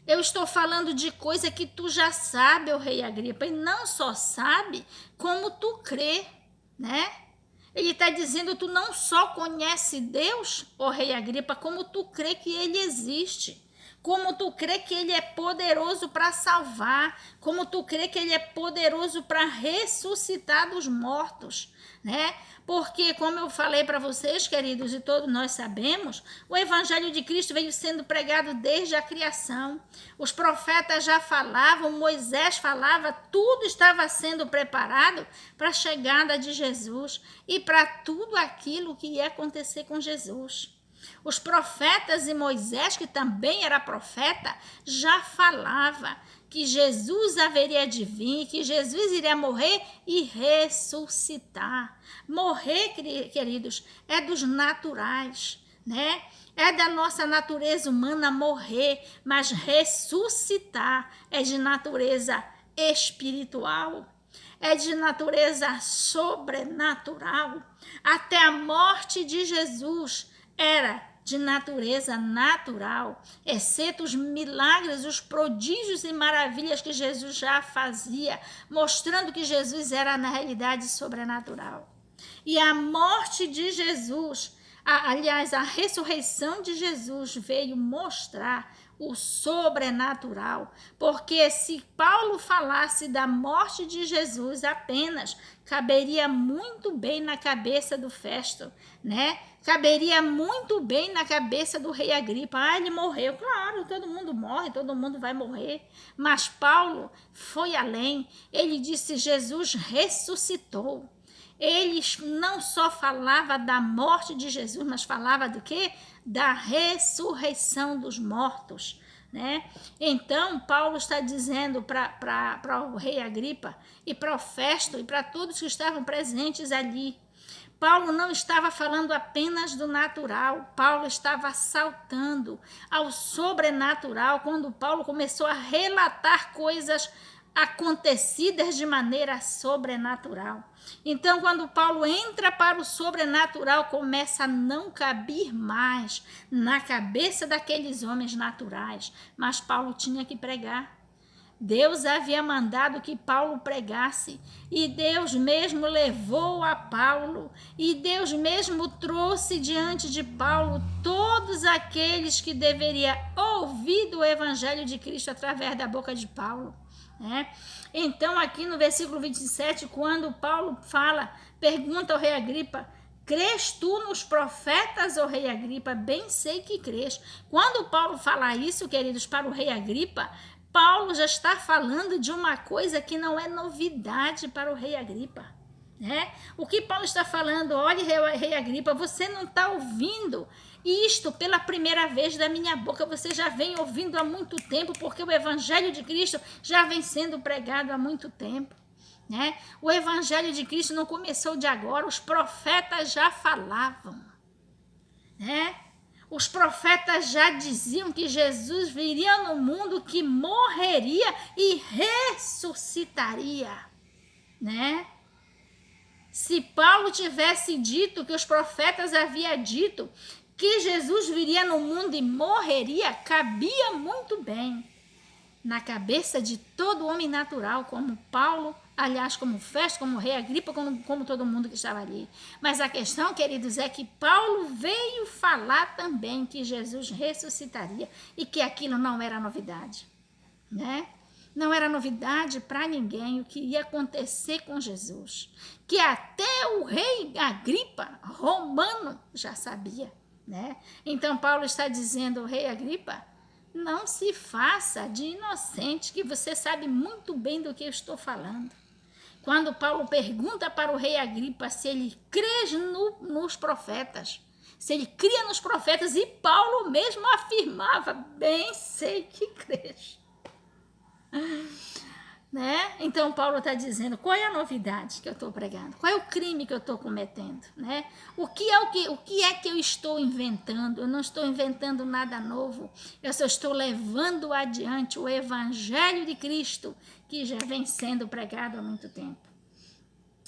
Eu estou falando de coisa que tu já sabe, ó rei Agripa, e não só sabe, como tu crê, né? Ele está dizendo, tu não só conhece Deus, ó rei Agripa, como tu crê que ele existe. Como tu crê que ele é poderoso para salvar, como tu crê que ele é poderoso para ressuscitar dos mortos, né? Porque, como eu falei para vocês, queridos, e todos nós sabemos, o evangelho de Cristo veio sendo pregado desde a criação. Os profetas já falavam, Moisés falava, tudo estava sendo preparado para a chegada de Jesus e para tudo aquilo que ia acontecer com Jesus. Os profetas e Moisés, que também era profeta, já falava que Jesus haveria de vir, que Jesus iria morrer e ressuscitar. Morrer, queridos, é dos naturais, né? É da nossa natureza humana morrer, mas ressuscitar é de natureza espiritual, é de natureza sobrenatural. Até a morte de Jesus era de natureza natural, exceto os milagres, os prodígios e maravilhas que Jesus já fazia, mostrando que Jesus era na realidade sobrenatural. E a morte de Jesus, aliás, a ressurreição de Jesus veio mostrar o sobrenatural, porque se Paulo falasse da morte de Jesus apenas, caberia muito bem na cabeça do Festo, né? Caberia muito bem na cabeça do rei Agripa. Ah, ele morreu. Claro, todo mundo morre, todo mundo vai morrer. Mas Paulo foi além. Ele disse, Jesus ressuscitou. Ele não só falava da morte de Jesus, mas falava do quê? Da ressurreição dos mortos, né? Então, Paulo está dizendo para o rei Agripa e para o Festo e para todos que estavam presentes ali, Paulo não estava falando apenas do natural, Paulo estava saltando ao sobrenatural quando Paulo começou a relatar coisas acontecidas de maneira sobrenatural. Então, quando Paulo entra para o sobrenatural, começa a não caber mais na cabeça daqueles homens naturais, mas Paulo tinha que pregar. Deus havia mandado que Paulo pregasse, e Deus mesmo levou a Paulo, e Deus mesmo trouxe diante de Paulo todos aqueles que deveriam ouvir do evangelho de Cristo através da boca de Paulo, né? Então, aqui no versículo 27, quando Paulo fala, pergunta ao rei Agripa, crês tu nos profetas, ó rei Agripa? Bem sei que crês. Quando Paulo fala isso, queridos, para o rei Agripa, Paulo já está falando de uma coisa que não é novidade para o rei Agripa, né? O que Paulo está falando, olha, rei Agripa, você não está ouvindo isto pela primeira vez da minha boca, você já vem ouvindo há muito tempo, porque o evangelho de Cristo já vem sendo pregado há muito tempo, né? O evangelho de Cristo não começou de agora, os profetas já falavam, né? Os profetas já diziam que Jesus viria no mundo, que morreria e ressuscitaria, né? Se Paulo tivesse dito que os profetas haviam dito que Jesus viria no mundo e morreria, cabia muito bem na cabeça de todo homem natural, como Paulo, aliás, como Festo, como rei Agripa, como todo mundo que estava ali. Mas a questão, queridos, é que Paulo veio falar também que Jesus ressuscitaria e que aquilo não era novidade, né? Não era novidade para ninguém o que ia acontecer com Jesus, que até o rei Agripa, romano, já sabia, né? Então Paulo está dizendo, rei Agripa, não se faça de inocente, que você sabe muito bem do que eu estou falando. Quando Paulo pergunta para o rei Agripa se ele crê nos profetas, se ele cria nos profetas, e Paulo mesmo afirmava, bem sei que crês. Né? Então Paulo está dizendo, qual é a novidade que eu estou pregando? Qual é o crime que eu estou cometendo? Né? O que é que eu estou inventando? Eu não estou inventando nada novo, eu só estou levando adiante o evangelho de Cristo, que já vem sendo pregado há muito tempo.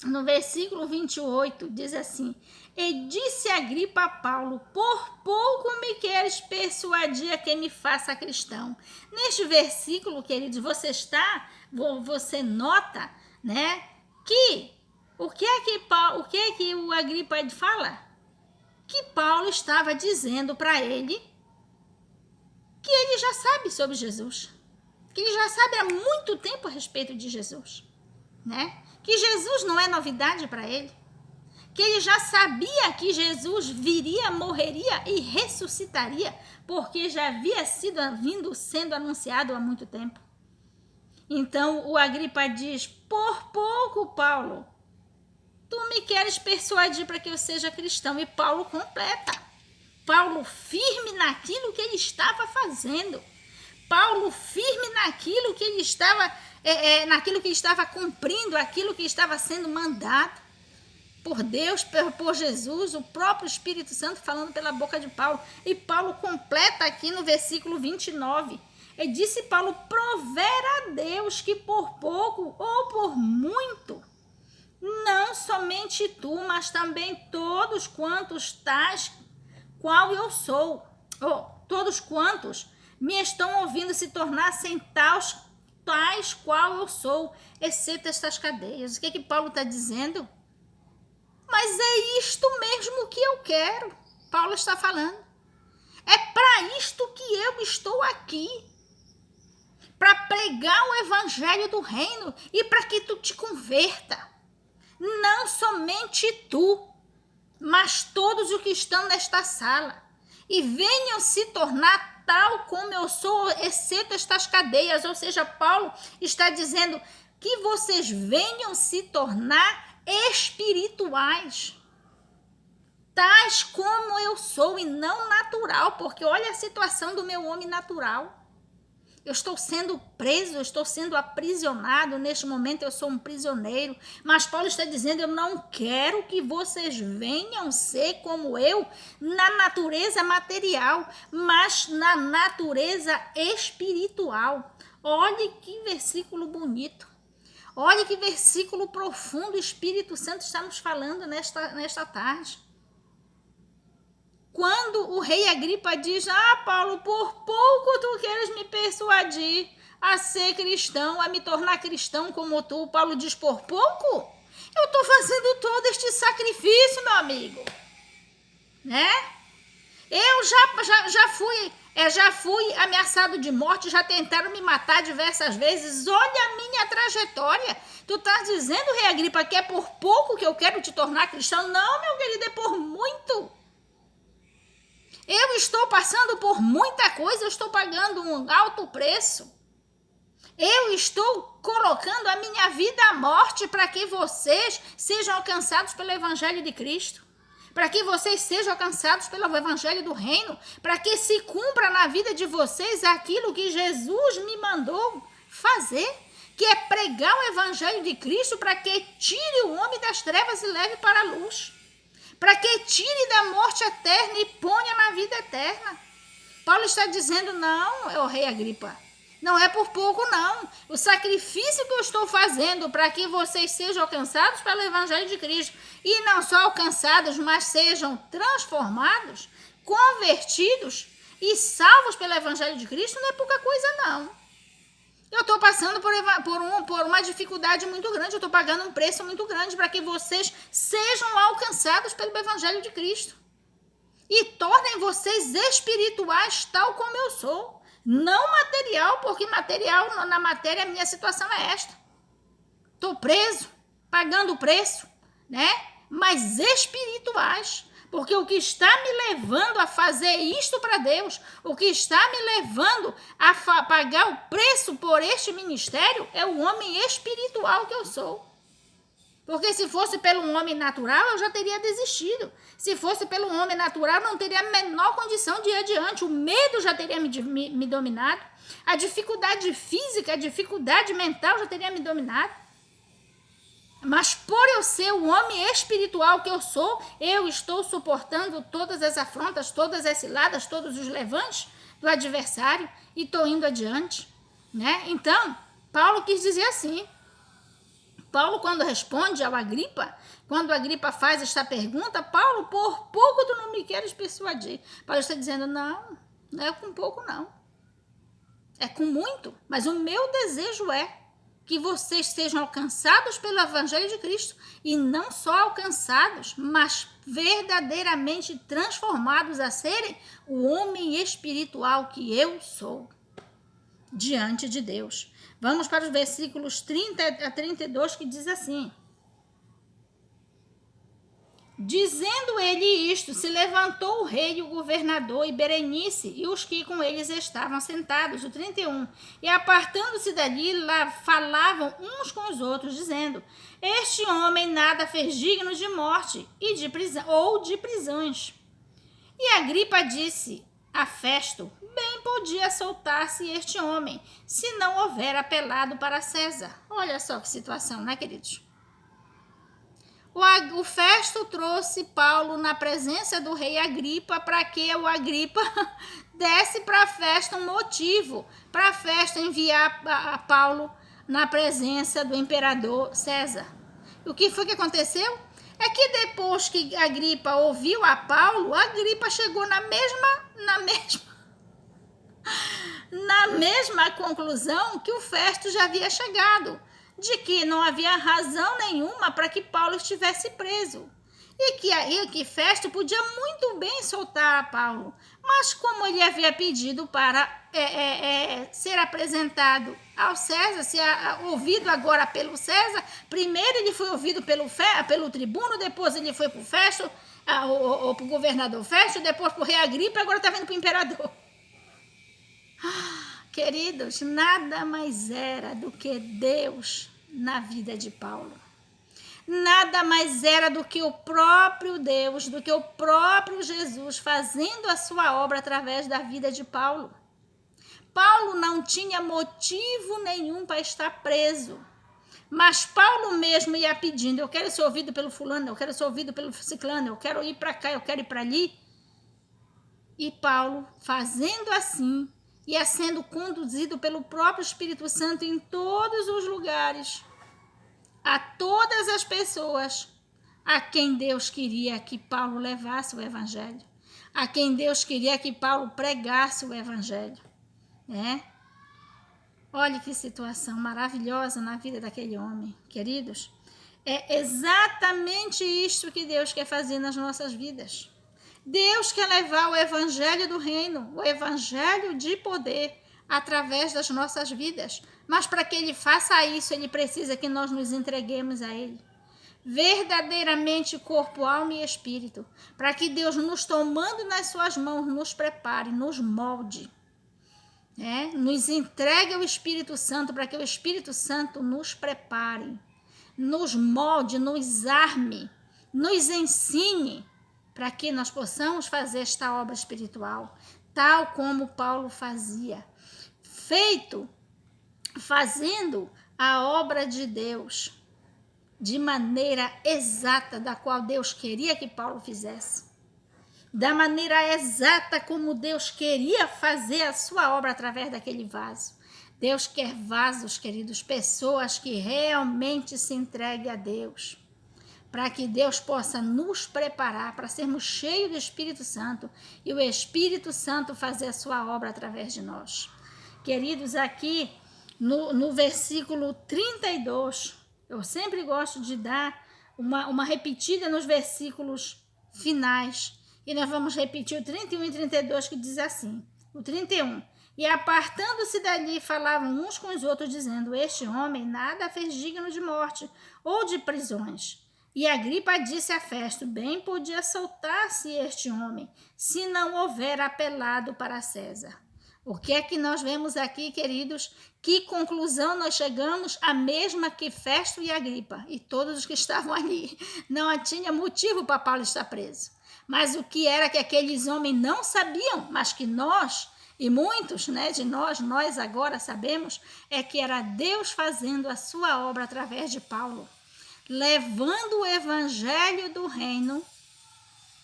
no versículo 28, diz assim: e disse Agripa a Paulo, por pouco me queres persuadir a que me faça cristão. Neste versículo, queridos, você nota, né, que o que é que o Agripa fala? Que Paulo estava dizendo para ele que ele já sabe sobre Jesus, que ele já sabe há muito tempo a respeito de Jesus, né? Que Jesus não é novidade para ele, que ele já sabia que Jesus viria, morreria e ressuscitaria, porque já havia sendo anunciado há muito tempo. Então o Agripa diz: por pouco, Paulo, tu me queres persuadir para que eu seja cristão. E Paulo completa. Paulo firme naquilo que ele estava fazendo. Paulo firme naquilo que ele estava cumprindo, aquilo que estava sendo mandado por Deus, por Jesus, o próprio Espírito Santo falando pela boca de Paulo. E Paulo completa aqui no versículo 29. E disse Paulo: provera a Deus que por pouco ou por muito, não somente tu, mas também todos quantos tais qual eu sou, todos quantos me estão ouvindo se tornassem tais qual eu sou, exceto estas cadeias. O que Paulo está dizendo? Mas é isto mesmo que eu quero. Paulo está falando. É para isto que eu estou aqui. Para pregar o evangelho do reino e para que tu te converta. Não somente tu, mas todos os que estão nesta sala, e venham se tornar tal como eu sou, exceto estas cadeias. Ou seja, Paulo está dizendo que vocês venham se tornar espirituais, tais como eu sou, e não natural, porque olha a situação do meu homem natural. Eu estou sendo preso, eu estou sendo aprisionado, neste momento eu sou um prisioneiro, mas Paulo está dizendo: eu não quero que vocês venham ser como eu na natureza material, mas na natureza espiritual. Olhe que versículo bonito, olhe que versículo profundo o Espírito Santo está nos falando nesta tarde. Quando o rei Agripa diz: Paulo, por pouco tu queres me persuadir a ser cristão, a me tornar cristão como tu. Paulo diz: por pouco? Eu estou fazendo todo este sacrifício, meu amigo. Né? Eu já fui ameaçado de morte, já tentaram me matar diversas vezes. Olha a minha trajetória. Tu estás dizendo, rei Agripa, que é por pouco que eu quero te tornar cristão? Não, meu querido, é por muito. Eu estou passando por muita coisa, eu estou pagando um alto preço. Eu estou colocando a minha vida à morte para que vocês sejam alcançados pelo Evangelho de Cristo. Para que vocês sejam alcançados pelo Evangelho do Reino. Para que se cumpra na vida de vocês aquilo que Jesus me mandou fazer. Que é pregar o Evangelho de Cristo para que tire o homem das trevas e leve para a luz. Para que tire da morte eterna e ponha na vida eterna. Paulo está dizendo: não, rei Agripa, não é por pouco não. O sacrifício que eu estou fazendo para que vocês sejam alcançados pelo Evangelho de Cristo, e não só alcançados, mas sejam transformados, convertidos e salvos pelo Evangelho de Cristo, não é pouca coisa não. Eu estou passando por uma dificuldade muito grande, eu estou pagando um preço muito grande para que vocês sejam alcançados pelo Evangelho de Cristo. E tornem vocês espirituais tal como eu sou. Não material, porque na matéria a minha situação é esta. Estou preso, pagando o preço, né? Mas espirituais. Porque o que está me levando a fazer isto para Deus, o que está me levando a pagar o preço por este ministério é o homem espiritual que eu sou. Porque se fosse pelo homem natural, eu já teria desistido. Se fosse pelo homem natural, não teria a menor condição de ir adiante. O medo já teria me dominado. A dificuldade física, a dificuldade mental já teria me dominado. Mas por eu ser o homem espiritual que eu sou, eu estou suportando todas as afrontas, todas as ciladas, todos os levantes do adversário e estou indo adiante, né? Então, Paulo quis dizer assim: Paulo, quando responde ao Agripa, quando Agripa faz esta pergunta, Paulo, por pouco tu não me queres persuadir. Paulo está dizendo, não é com pouco não, é com muito, mas o meu desejo é que vocês sejam alcançados pelo Evangelho de Cristo, e não só alcançados, mas verdadeiramente transformados a serem o homem espiritual que eu sou diante de Deus. Vamos para os versículos 30 a 32, que diz assim: dizendo ele isto, se levantou o rei e o governador e Berenice e os que com eles estavam sentados. O 31. E apartando-se dali, lá falavam uns com os outros, dizendo: este homem nada fez digno de morte e de prisão, ou de prisões. E Agripa disse a Festo: bem podia soltar-se este homem, se não houver apelado para César. Olha só que situação, né, queridos? O Festo trouxe Paulo na presença do rei Agripa para que o Agripa desse para a Festo um motivo para a Festo enviar a Paulo na presença do imperador César. O que foi que aconteceu? É que depois que Agripa ouviu a Paulo, Agripa chegou na mesma conclusão que o Festo já havia chegado, de que não havia razão nenhuma para que Paulo estivesse preso. E que Festo podia muito bem soltar a Paulo, mas como ele havia pedido para ser apresentado ao César, ser ouvido agora pelo César, primeiro ele foi ouvido pelo tribuno, depois ele foi para o Festo, ou para o governador Festo, depois para o rei Agripa, agora está vindo para o imperador. Queridos, nada mais era do que Deus na vida de Paulo. Nada mais era do que o próprio Deus, do que o próprio Jesus fazendo a sua obra através da vida de Paulo. Paulo não tinha motivo nenhum para estar preso, mas Paulo mesmo ia pedindo: eu quero ser ouvido pelo fulano, eu quero ser ouvido pelo ciclano, eu quero ir para cá, eu quero ir para ali. E Paulo, fazendo assim, ia sendo conduzido pelo próprio Espírito Santo em todos os lugares, a todas as pessoas a quem Deus queria que Paulo levasse o Evangelho, a quem Deus queria que Paulo pregasse o Evangelho, né? Olha que situação maravilhosa na vida daquele homem, queridos. É exatamente isto que Deus quer fazer nas nossas vidas. Deus quer levar o Evangelho do reino, o Evangelho de poder, através das nossas vidas. Mas para que Ele faça isso, Ele precisa que nós nos entreguemos a Ele. Verdadeiramente corpo, alma e espírito. Para que Deus, nos tomando nas suas mãos, nos prepare, nos molde. Nos entregue ao Espírito Santo, para que o Espírito Santo nos prepare, nos molde, nos arme, nos ensine, para que nós possamos fazer esta obra espiritual, tal como Paulo fazia, fazendo a obra de Deus de maneira exata, da qual Deus queria que Paulo fizesse, da maneira exata como Deus queria fazer a sua obra através daquele vaso. Deus quer vasos, queridos, pessoas que realmente se entreguem a Deus, para que Deus possa nos preparar para sermos cheios do Espírito Santo e o Espírito Santo fazer a sua obra através de nós. Queridos, aqui no versículo 32, eu sempre gosto de dar uma repetida nos versículos finais, e nós vamos repetir o 31 e 32, que diz assim, o 31, e apartando-se dali, falavam uns com os outros, dizendo: este homem nada fez digno de morte ou de prisões. E Agripa disse a Festo: bem podia soltar-se este homem, se não houver apelado para César. O que é que nós vemos aqui, queridos? Que conclusão nós chegamos? A mesma que Festo e Agripa e todos os que estavam ali. Não tinha motivo para Paulo estar preso. Mas o que era que aqueles homens não sabiam, mas que nós, e muitos de nós agora sabemos, é que era Deus fazendo a sua obra através de Paulo, levando o Evangelho do reino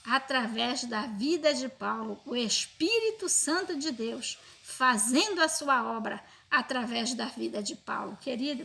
através da vida de Paulo, o Espírito Santo de Deus fazendo a sua obra através da vida de Paulo. Querido,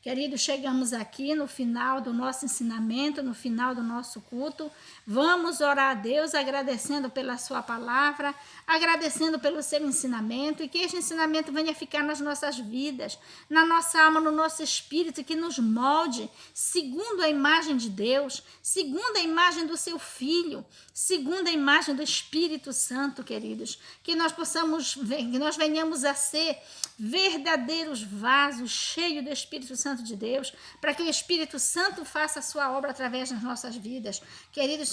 Queridos, chegamos aqui no final do nosso ensinamento, no final do nosso culto. Vamos orar a Deus agradecendo pela sua palavra, agradecendo pelo seu ensinamento e que este ensinamento venha ficar nas nossas vidas, na nossa alma, no nosso espírito, que nos molde segundo a imagem de Deus, segundo a imagem do seu Filho, segundo a imagem do Espírito Santo, queridos. Que nós possamos, que nós venhamos a ser verdadeiros vasos cheios do Espírito Santo de Deus, para que o Espírito Santo faça a sua obra através das nossas vidas. Queridos,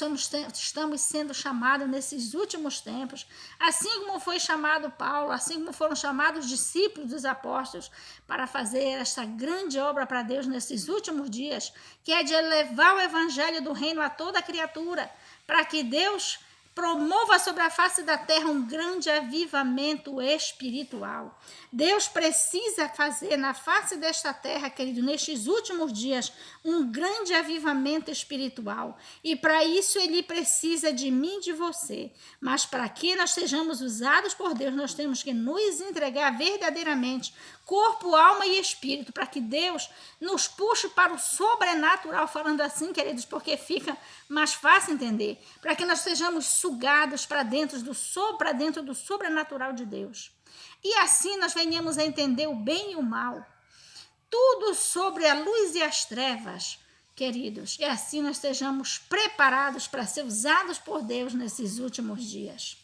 estamos sendo chamados nesses últimos tempos, assim como foi chamado Paulo, assim como foram chamados os discípulos dos apóstolos, para fazer esta grande obra para Deus nesses últimos dias, que é de elevar o evangelho do reino a toda criatura, para que Deus promova sobre a face da terra um grande avivamento espiritual. Deus precisa fazer na face desta terra, querido, nestes últimos dias, um grande avivamento espiritual. E para isso Ele precisa de mim e de você. Mas para que nós sejamos usados por Deus, nós temos que nos entregar verdadeiramente, corpo, alma e espírito, para que Deus nos puxe para o sobrenatural, falando assim, queridos, porque fica mais fácil entender, para que nós sejamos sugados para dentro do sobrenatural de Deus. E assim nós venhamos a entender o bem e o mal, tudo sobre a luz e as trevas, queridos, e assim nós estejamos preparados para ser usados por Deus nesses últimos dias.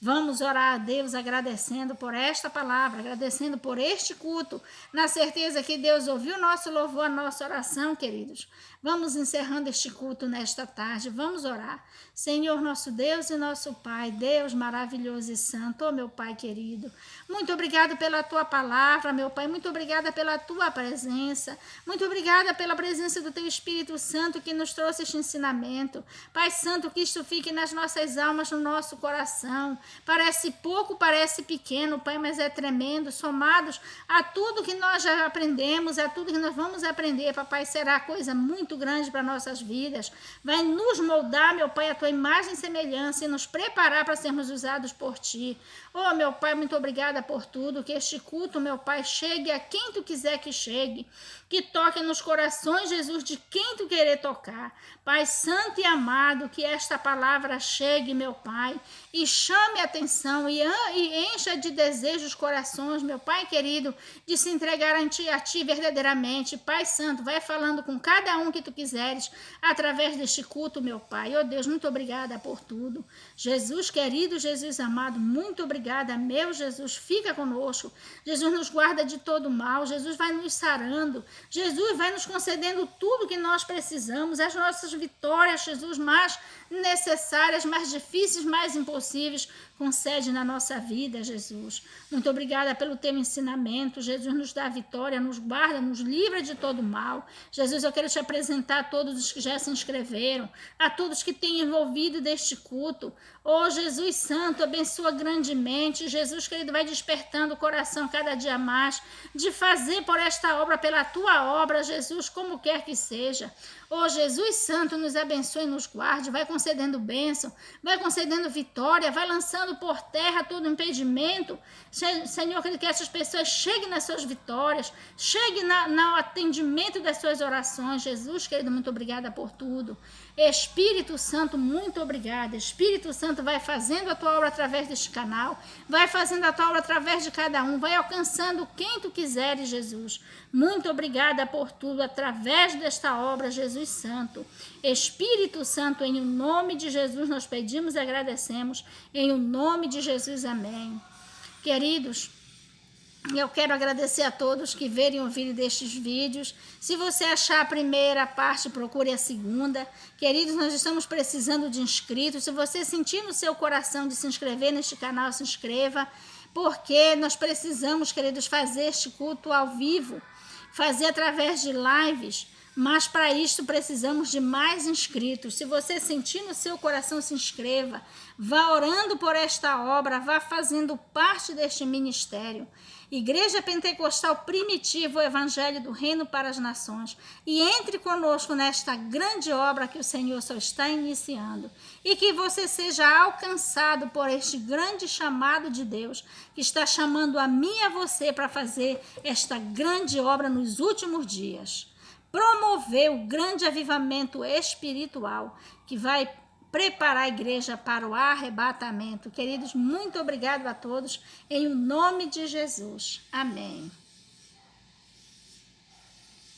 Vamos orar a Deus agradecendo por esta palavra, agradecendo por este culto, na certeza que Deus ouviu o nosso louvor, a nossa oração, queridos. Vamos encerrando este culto nesta tarde, vamos orar. Senhor, nosso Deus e nosso Pai, Deus maravilhoso e santo, meu Pai querido, muito obrigado pela Tua palavra, meu Pai, muito obrigada pela Tua presença, muito obrigada pela presença do Teu Espírito Santo que nos trouxe este ensinamento. Pai Santo, que isto fique nas nossas almas, no nosso coração. Parece pouco, parece pequeno, Pai, mas é tremendo, somados a tudo que nós já aprendemos, a tudo que nós vamos aprender, Papai, será coisa muito grande para nossas vidas. Vai nos moldar, meu Pai, a Tua imagem e semelhança e nos preparar para sermos usados por Ti. Oh, meu Pai, muito obrigada por tudo, que este culto, meu Pai, chegue a quem Tu quiser que chegue, que toque nos corações, Jesus, de quem Tu querer tocar. Pai Santo e amado, que esta palavra chegue, meu Pai, e chame a atenção e encha de desejos os corações, meu Pai querido, de se entregar a Ti verdadeiramente. Pai Santo, vai falando com cada um que Tu quiseres, através deste culto, meu Pai. Oh Deus, muito obrigada por tudo. Jesus querido, Jesus amado, muito obrigada, meu Jesus, fica conosco. Jesus nos guarda de todo mal, Jesus vai nos sarando, Jesus vai nos concedendo tudo que nós precisamos, as nossas vitórias, Jesus, mais necessárias, mais difíceis, mais impossíveis, concede na nossa vida, Jesus. Muito obrigada pelo Teu ensinamento. Jesus nos dá vitória, nos guarda, nos livra de todo mal. Jesus, eu quero Te apresentar a todos os que já se inscreveram, a todos que têm envolvido deste culto. Oh, Jesus Santo, abençoa grandemente. Jesus, querido, vai despertando o coração cada dia mais de fazer por esta obra, pela Tua obra, Jesus, como quer que seja. Oh, Jesus Santo, nos abençoe e nos guarde, vai concedendo bênção, vai concedendo vitória, vai lançando por terra todo impedimento. Senhor, que essas pessoas cheguem nas suas vitórias, cheguem no atendimento das suas orações. Jesus, querido, muito obrigada por tudo. Espírito Santo, muito obrigada. Espírito Santo, vai fazendo a Tua obra através deste canal, vai fazendo a Tua obra através de cada um, vai alcançando quem Tu quiseres, Jesus. Muito obrigada por tudo, através desta obra, Jesus Santo. Espírito Santo, em nome de Jesus nós pedimos e agradecemos, em o nome de Jesus, amém. Queridos, eu quero agradecer a todos que verem o vídeo destes vídeos. Se você achar a primeira parte, procure a segunda. Queridos, nós estamos precisando de inscritos. Se você sentir no seu coração de se inscrever neste canal, se inscreva, porque nós precisamos, queridos, fazer este culto ao vivo, fazer através de lives, mas para isto precisamos de mais inscritos. Se você sentir no seu coração, se inscreva, vá orando por esta obra, vá fazendo parte deste ministério. Igreja Pentecostal Primitiva, o Evangelho do Reino para as Nações, e entre conosco nesta grande obra que o Senhor só está iniciando, e que você seja alcançado por este grande chamado de Deus, que está chamando a mim e a você para fazer esta grande obra nos últimos dias. Promover o grande avivamento espiritual que vai preparar a igreja para o arrebatamento. Queridos, muito obrigado a todos, em o nome de Jesus. Amém.